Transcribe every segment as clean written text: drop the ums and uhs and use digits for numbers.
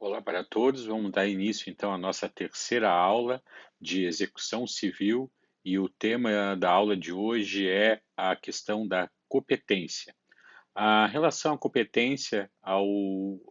Olá para todos, vamos dar início então à nossa terceira aula de execução civil e o tema da aula de hoje é a questão da competência. A relação à competência ao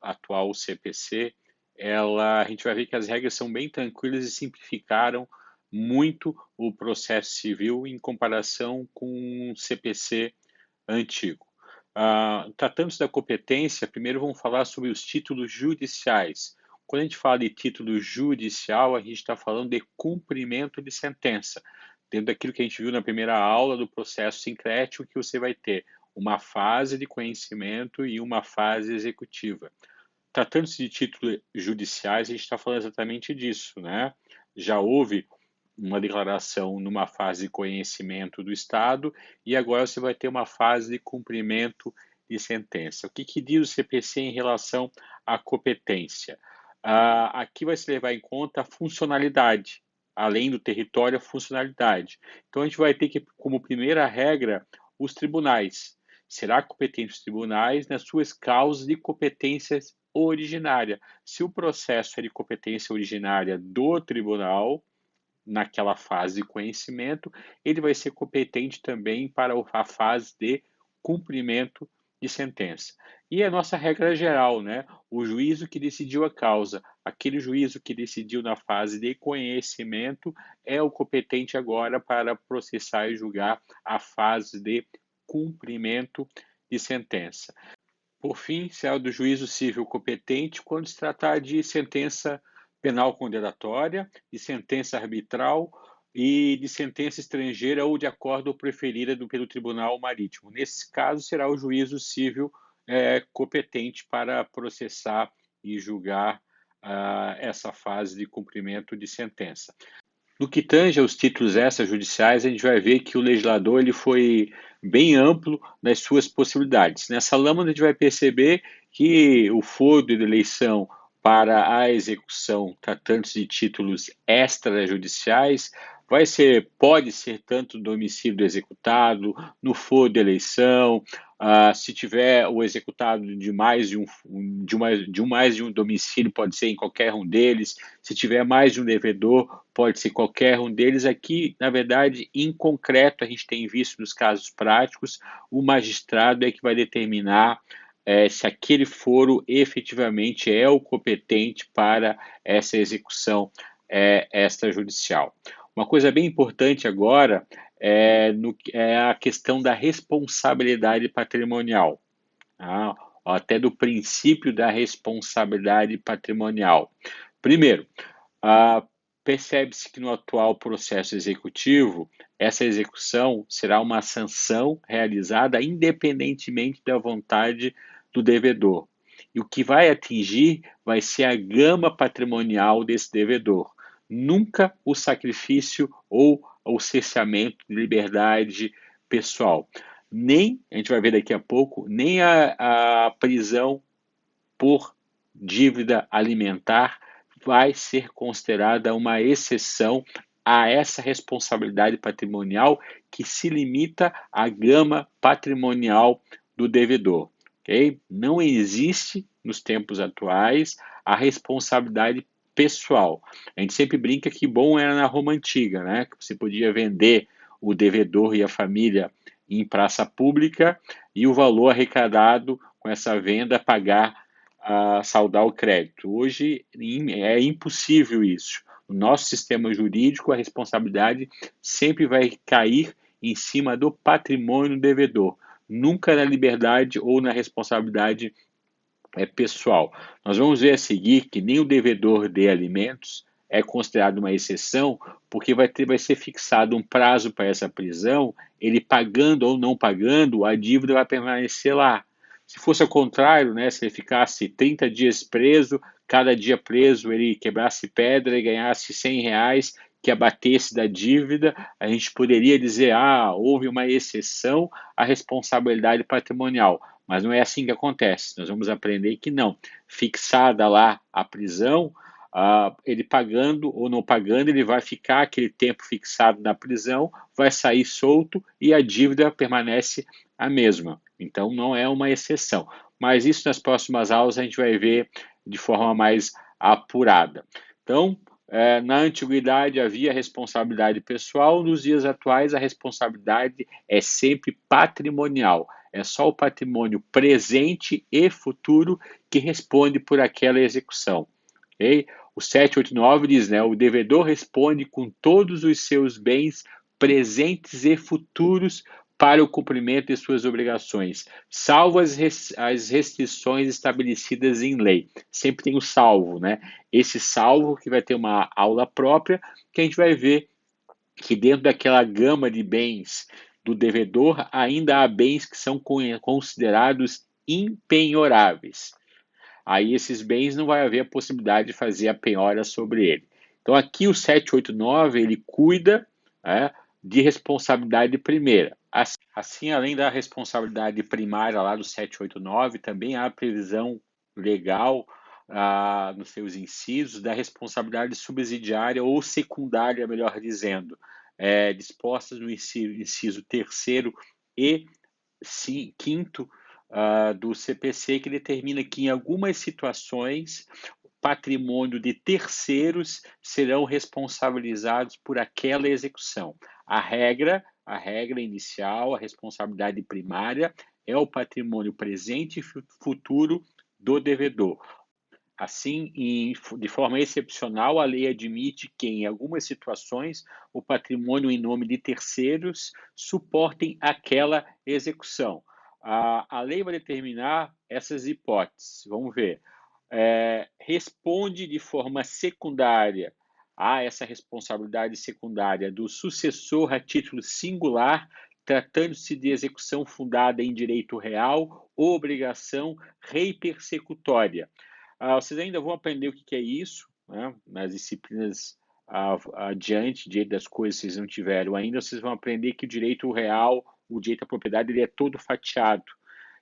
atual CPC, a gente vai ver que as regras são bem tranquilas e simplificaram muito o processo civil em comparação com o CPC antigo. Tratando-se da competência, primeiro vamos falar sobre os títulos judiciais. Quando a gente fala de título judicial, a gente está falando de cumprimento de sentença. Dentro daquilo que a gente viu na primeira aula do processo sincrético, que você vai ter uma fase de conhecimento e uma fase executiva. Tratando-se de títulos judiciais, a gente está falando exatamente disso, né? Já houve uma declaração numa fase de conhecimento do Estado e agora você vai ter uma fase de cumprimento de sentença. O que diz o CPC em relação à competência? Aqui vai se levar em conta a funcionalidade, além do território, a funcionalidade. Então a gente vai ter que, como primeira regra, os tribunais. Será competente os tribunais nas suas causas de competências originária. Se o processo é de competência originária do tribunal, naquela fase de conhecimento, ele vai ser competente também para a fase de cumprimento de sentença. E a nossa regra geral, né? O juízo que decidiu a causa, aquele juízo que decidiu na fase de conhecimento, é o competente agora para processar e julgar a fase de cumprimento de sentença. Por fim, será do juízo civil competente quando se tratar de sentença penal condenatória, de sentença arbitral e de sentença estrangeira ou de acordo preferida pelo Tribunal Marítimo. Nesse caso, será o juízo civil competente para processar e julgar essa fase de cumprimento de sentença. No que tange aos títulos extrajudiciais, a gente vai ver que o legislador ele foi bem amplo nas suas possibilidades. Nessa lâmina, a gente vai perceber que o foro de eleição para a execução, tratando-se de títulos extrajudiciais, pode ser tanto no domicílio do executado, no foro de eleição, se tiver o executado de mais de um domicílio, pode ser em qualquer um deles. Se tiver mais de um devedor, pode ser qualquer um deles. Aqui, na verdade, em concreto, a gente tem visto nos casos práticos, o magistrado é que vai determinar se aquele foro efetivamente é o competente para essa execução extrajudicial. Uma coisa bem importante agora é a questão da responsabilidade patrimonial, tá? Até do princípio da responsabilidade patrimonial. Primeiro, percebe-se que no atual processo executivo, essa execução será uma sanção realizada independentemente da vontade do devedor. E o que vai atingir vai ser a gama patrimonial desse devedor, nunca o sacrifício ou o cerceamento de liberdade pessoal. Nem, a gente vai ver daqui a pouco, nem a prisão por dívida alimentar vai ser considerada uma exceção a essa responsabilidade patrimonial que se limita à gama patrimonial do devedor. Okay? Não existe, nos tempos atuais, a responsabilidade pessoal. A gente sempre brinca que bom era na Roma Antiga, né? Que você podia vender o devedor e a família em praça pública e o valor arrecadado com essa venda pagar saldar o crédito. Hoje é impossível isso. No nosso sistema jurídico, a responsabilidade sempre vai cair em cima do patrimônio do devedor, nunca na liberdade ou na responsabilidade pessoal. Nós vamos ver a seguir que nem o devedor de alimentos é considerado uma exceção, porque vai ser fixado um prazo para essa prisão, ele pagando ou não pagando, a dívida vai permanecer lá. Se fosse ao contrário, né, se ele ficasse 30 dias preso, cada dia preso ele quebrasse pedra e ganhasse R$ 100, que abatesse da dívida, a gente poderia dizer, houve uma exceção à responsabilidade patrimonial. Mas não é assim que acontece. Nós vamos aprender que não. Fixada lá a prisão, ele pagando ou não pagando, ele vai ficar aquele tempo fixado na prisão, vai sair solto e a dívida permanece a mesma. Então, não é uma exceção. Mas isso nas próximas aulas a gente vai ver de forma mais apurada. Então, na antiguidade havia responsabilidade pessoal, nos dias atuais a responsabilidade é sempre patrimonial. É só o patrimônio presente e futuro que responde por aquela execução. Okay? O 789 diz, né, o devedor responde com todos os seus bens presentes e futuros para o cumprimento de suas obrigações, salvo as restrições estabelecidas em lei. Sempre tem o salvo, né? Esse salvo que vai ter uma aula própria, que a gente vai ver que dentro daquela gama de bens do devedor, ainda há bens que são considerados impenhoráveis. Aí esses bens não vai haver a possibilidade de fazer a penhora sobre ele. Então aqui o 789 ele cuida, né, de responsabilidade primeira. Assim, além da responsabilidade primária lá do 789, também há previsão legal nos seus incisos da responsabilidade subsidiária ou secundária, melhor dizendo, dispostas no inciso 3º e 5º do CPC, que determina que em algumas situações patrimônio de terceiros serão responsabilizados por aquela execução. A regra inicial, a responsabilidade primária é o patrimônio presente e futuro do devedor. Assim, de forma excepcional, a lei admite que, em algumas situações, o patrimônio em nome de terceiros suportem aquela execução. A lei vai determinar essas hipóteses. Vamos ver. Responde de forma secundária a essa responsabilidade secundária do sucessor a título singular, tratando-se de execução fundada em direito real ou obrigação reipersecutória. Vocês ainda vão aprender o que é isso, né? Nas disciplinas adiante, diante das coisas que vocês não tiveram ainda, vocês vão aprender que o direito real, o direito à propriedade, ele é todo fatiado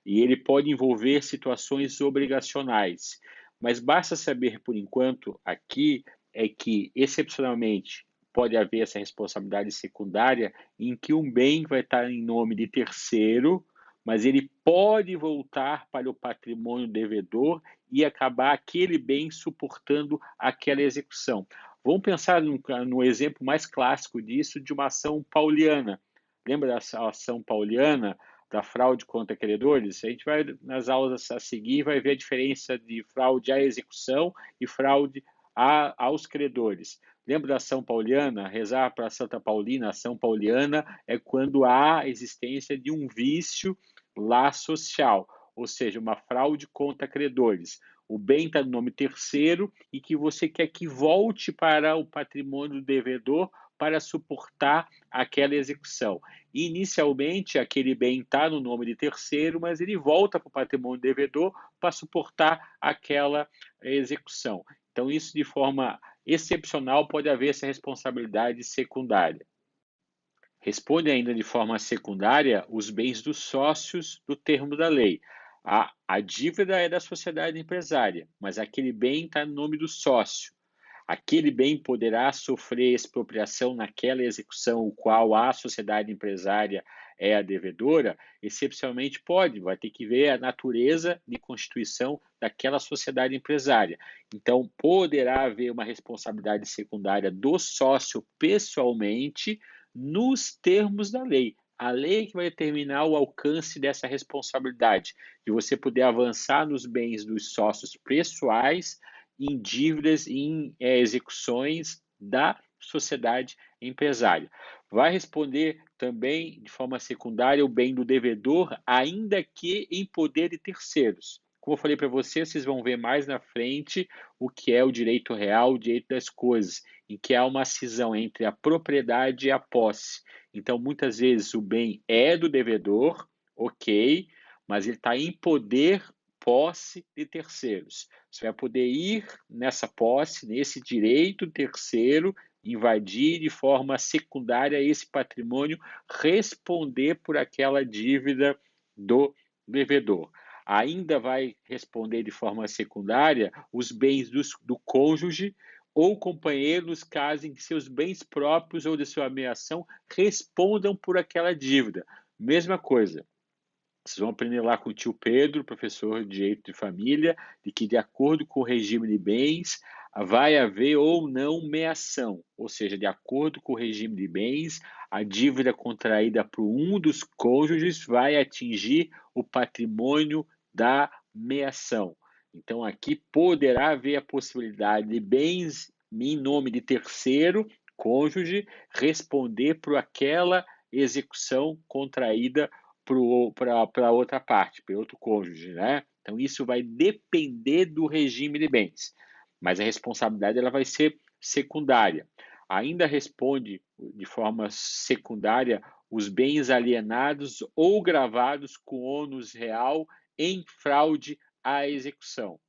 e ele pode envolver situações obrigacionais. Mas basta saber, por enquanto, aqui, é que, excepcionalmente, pode haver essa responsabilidade secundária em que um bem vai estar em nome de terceiro, mas ele pode voltar para o patrimônio devedor e acabar aquele bem suportando aquela execução. Vamos pensar no exemplo mais clássico disso, de uma ação pauliana. Lembra da ação pauliana, da fraude contra credores? A gente vai, nas aulas a seguir, vai ver a diferença de fraude à execução e fraude aos credores. Lembra da ação pauliana? Rezar para Santa Paulina, a ação pauliana é quando há existência de um vício lá social, ou seja, uma fraude contra credores. O bem está no nome terceiro e que você quer que volte para o patrimônio do devedor para suportar aquela execução. Inicialmente, aquele bem está no nome de terceiro, mas ele volta para o patrimônio do devedor para suportar aquela execução. Então, isso de forma excepcional pode haver essa responsabilidade secundária. Responde ainda de forma secundária os bens dos sócios do termo da lei. A dívida é da sociedade empresária, mas aquele bem está no nome do sócio. Aquele bem poderá sofrer expropriação naquela execução o qual a sociedade empresária é a devedora? Excepcionalmente pode, vai ter que ver a natureza de constituição daquela sociedade empresária. Então, poderá haver uma responsabilidade secundária do sócio pessoalmente nos termos da lei. A lei que vai determinar o alcance dessa responsabilidade, de você poder avançar nos bens dos sócios pessoais em dívidas e em execuções da sociedade empresária. Vai responder também, de forma secundária, o bem do devedor, ainda que em poder de terceiros. Como eu falei para vocês vão ver mais na frente o que é o direito real, o direito das coisas, em que há uma cisão entre a propriedade e a posse. Então, muitas vezes o bem é do devedor, ok, mas ele está em poder, posse de terceiros. Você vai poder ir nessa posse, nesse direito terceiro, invadir de forma secundária esse patrimônio, responder por aquela dívida do devedor. Ainda vai responder de forma secundária os bens do cônjuge ou companheiro, nos casos em que seus bens próprios ou de sua ameação respondam por aquela dívida. Mesma coisa. Vocês vão aprender lá com o tio Pedro, professor de Direito de Família, de que de acordo com o regime de bens, vai haver ou não meação, ou seja, de acordo com o regime de bens, a dívida contraída por um dos cônjuges vai atingir o patrimônio da meação. Então, aqui poderá haver a possibilidade de bens em nome de terceiro, cônjuge, responder por aquela execução contraída para a outra parte, para outro cônjuge, né? Então, isso vai depender do regime de bens, mas a responsabilidade ela vai ser secundária. Ainda responde de forma secundária os bens alienados ou gravados com ônus real em fraude à execução.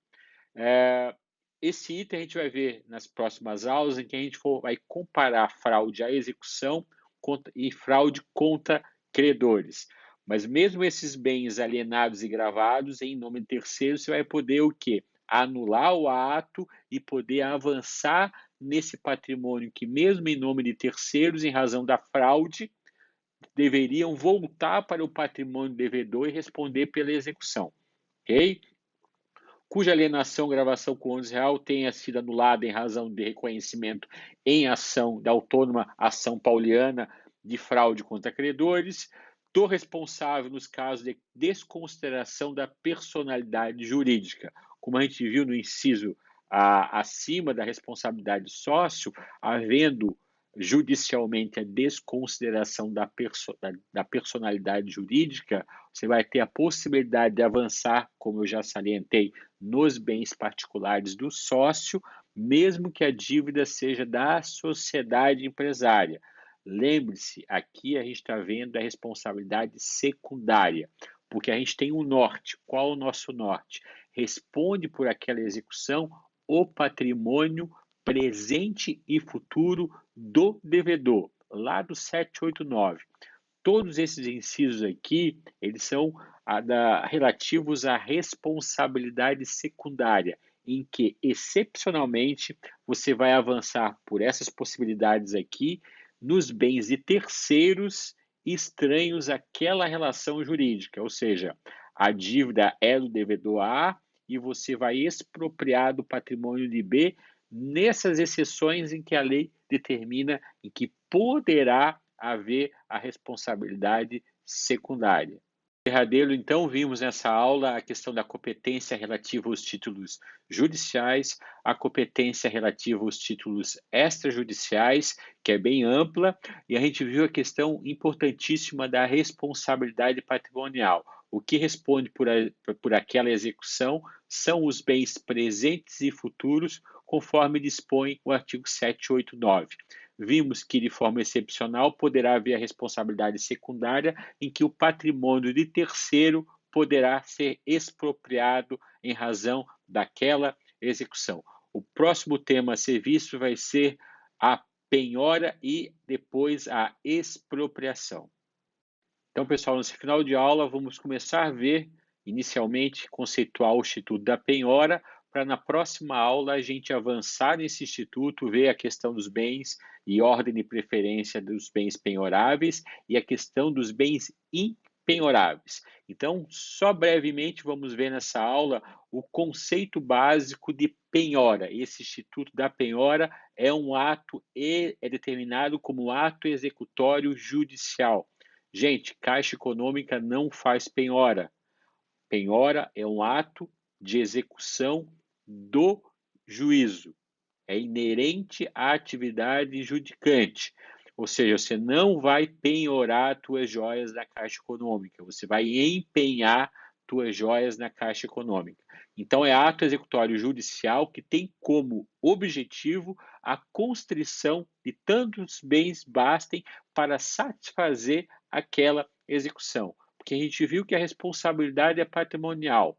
Esse item a gente vai ver nas próximas aulas, em que a gente vai comparar fraude à execução e fraude contra credores. Mas mesmo esses bens alienados e gravados em nome de terceiros, você vai poder o quê? Anular o ato e poder avançar nesse patrimônio que, mesmo em nome de terceiros, em razão da fraude, deveriam voltar para o patrimônio devedor e responder pela execução. Ok? Cuja alienação, gravação com ônus real tenha sido anulada em razão de reconhecimento em ação da autônoma ação pauliana de fraude contra credores, do responsável nos casos de desconsideração da personalidade jurídica. Como a gente viu no inciso acima da responsabilidade de sócio, havendo judicialmente a desconsideração da personalidade jurídica, você vai ter a possibilidade de avançar, como eu já salientei, nos bens particulares do sócio, mesmo que a dívida seja da sociedade empresária. Lembre-se, aqui a gente está vendo a responsabilidade secundária, porque a gente tem um norte. Qual o nosso norte? Responde por aquela execução o patrimônio presente e futuro do devedor, lá do 789. Todos esses incisos aqui, eles são relativos à responsabilidade secundária, em que, excepcionalmente, você vai avançar por essas possibilidades aqui nos bens de terceiros estranhos àquela relação jurídica, ou seja, a dívida é do devedor A e você vai expropriar do patrimônio de B nessas exceções em que a lei determina em que poderá haver a responsabilidade secundária. Derradeiro, então, vimos nessa aula a questão da competência relativa aos títulos judiciais, a competência relativa aos títulos extrajudiciais, que é bem ampla, e a gente viu a questão importantíssima da responsabilidade patrimonial. O que responde por aquela execução são os bens presentes e futuros, conforme dispõe o artigo 789. Vimos que, de forma excepcional, poderá haver a responsabilidade secundária, em que o patrimônio de terceiro poderá ser expropriado em razão daquela execução. O próximo tema a ser visto vai ser a penhora e depois a expropriação. Então, pessoal, nesse final de aula, vamos começar a ver, inicialmente, conceituar o Instituto da Penhora, para na próxima aula a gente avançar nesse instituto, ver a questão dos bens e ordem de preferência dos bens penhoráveis e a questão dos bens impenhoráveis. Então, só brevemente vamos ver nessa aula o conceito básico de penhora. Esse Instituto da Penhora é um ato é determinado como ato executório judicial. Gente, Caixa Econômica não faz penhora. Penhora é um ato de execução do juízo. É inerente à atividade judicante. Ou seja, você não vai penhorar tuas joias na Caixa Econômica, você vai empenhar tuas joias na Caixa Econômica. Então, é ato executório judicial que tem como objetivo a constrição de tantos bens bastem para satisfazer aquela execução. Porque a gente viu que a responsabilidade é patrimonial.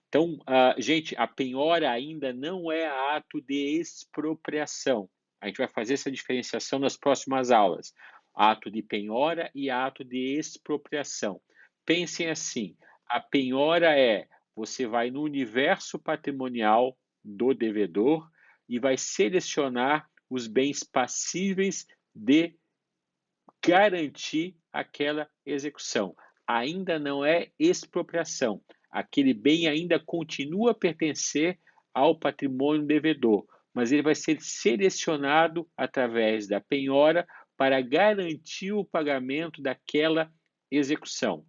Então, gente, a penhora ainda não é ato de expropriação. A gente vai fazer essa diferenciação nas próximas aulas. Ato de penhora e ato de expropriação. Pensem assim, a penhora você vai no universo patrimonial do devedor e vai selecionar os bens passíveis de garantir aquela execução. ainda não é expropriação. Aquele bem ainda continua a pertencer ao patrimônio devedor, mas ele vai ser selecionado através da penhora para garantir o pagamento daquela execução.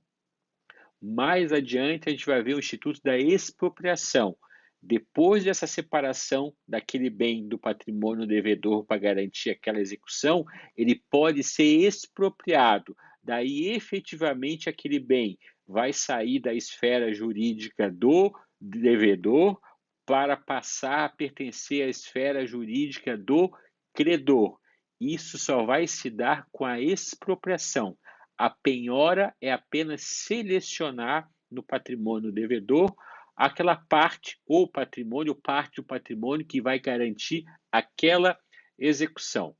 Mais adiante, a gente vai ver o instituto da expropriação. Depois dessa separação daquele bem do patrimônio devedor para garantir aquela execução, ele pode ser expropriado. Daí, efetivamente, aquele bem vai sair da esfera jurídica do devedor para passar a pertencer à esfera jurídica do credor. Isso só vai se dar com a expropriação. A penhora é apenas selecionar no patrimônio devedor aquela parte ou patrimônio, parte do patrimônio que vai garantir aquela execução.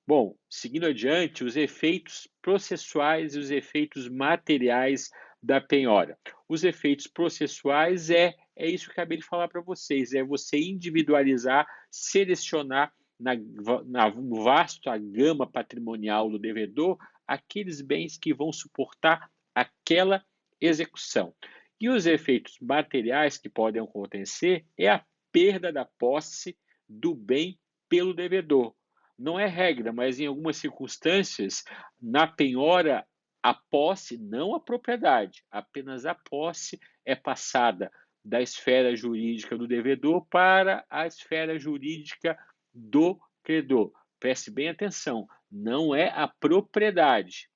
Bom, seguindo adiante, os efeitos processuais e os efeitos materiais da penhora. Os efeitos processuais é isso que eu acabei de falar para vocês, é você individualizar, selecionar na vasta gama patrimonial do devedor aqueles bens que vão suportar aquela execução. E os efeitos materiais que podem acontecer é a perda da posse do bem pelo devedor. Não é regra, mas em algumas circunstâncias, na penhora, a posse, não a propriedade, apenas a posse é passada da esfera jurídica do devedor para a esfera jurídica do credor. Preste bem atenção, não é a propriedade.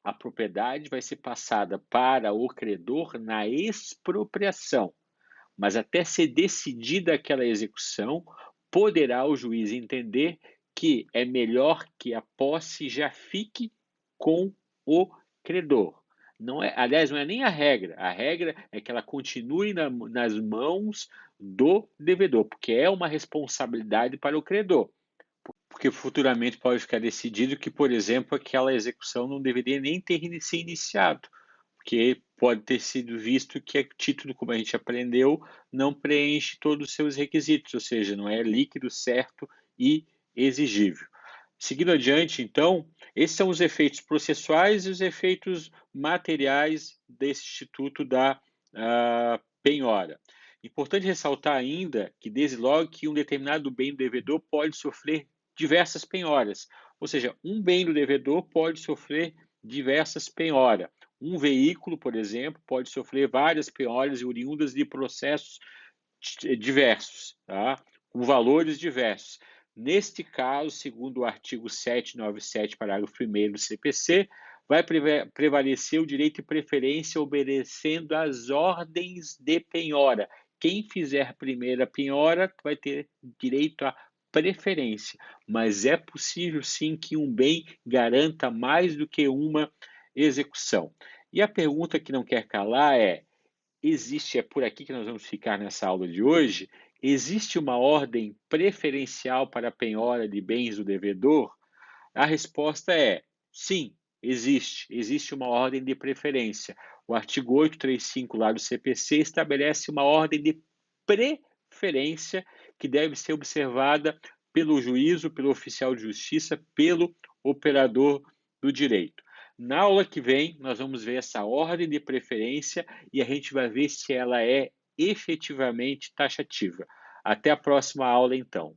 A propriedade vai ser passada para o credor na expropriação, mas até ser decidida aquela execução, poderá o juiz entender que é melhor que a posse já fique com o credor. Não é, aliás, não é nem a regra é que ela continue nas mãos do devedor, porque é uma responsabilidade para o credor. Porque futuramente pode ficar decidido que, por exemplo, aquela execução não deveria nem ter se iniciado, porque pode ter sido visto que o título, como a gente aprendeu, não preenche todos os seus requisitos, ou seja, não é líquido, certo e exigível. Seguindo adiante, então, esses são os efeitos processuais e os efeitos materiais desse instituto da penhora. Importante ressaltar ainda que, desde logo, que um determinado bem do devedor pode sofrer diversas penhoras, ou seja, um bem do devedor pode sofrer diversas penhoras. Um veículo, por exemplo, pode sofrer várias penhoras oriundas de processos diversos, tá? Com valores diversos. Neste caso, segundo o artigo 797, parágrafo 1º do CPC, vai prevalecer o direito de preferência obedecendo às ordens de penhora. Quem fizer primeiro a penhora vai ter direito à preferência, mas é possível sim que um bem garanta mais do que uma execução. E a pergunta que não quer calar é por aqui que nós vamos ficar nessa aula de hoje, existe uma ordem preferencial para a penhora de bens do devedor? A resposta é sim, existe uma ordem de preferência. O artigo 835 lá do CPC estabelece uma ordem de preferência que deve ser observada pelo juízo, pelo oficial de justiça, pelo operador do direito. Na aula que vem, nós vamos ver essa ordem de preferência e a gente vai ver se ela é efetivamente taxativa. Até a próxima aula, então.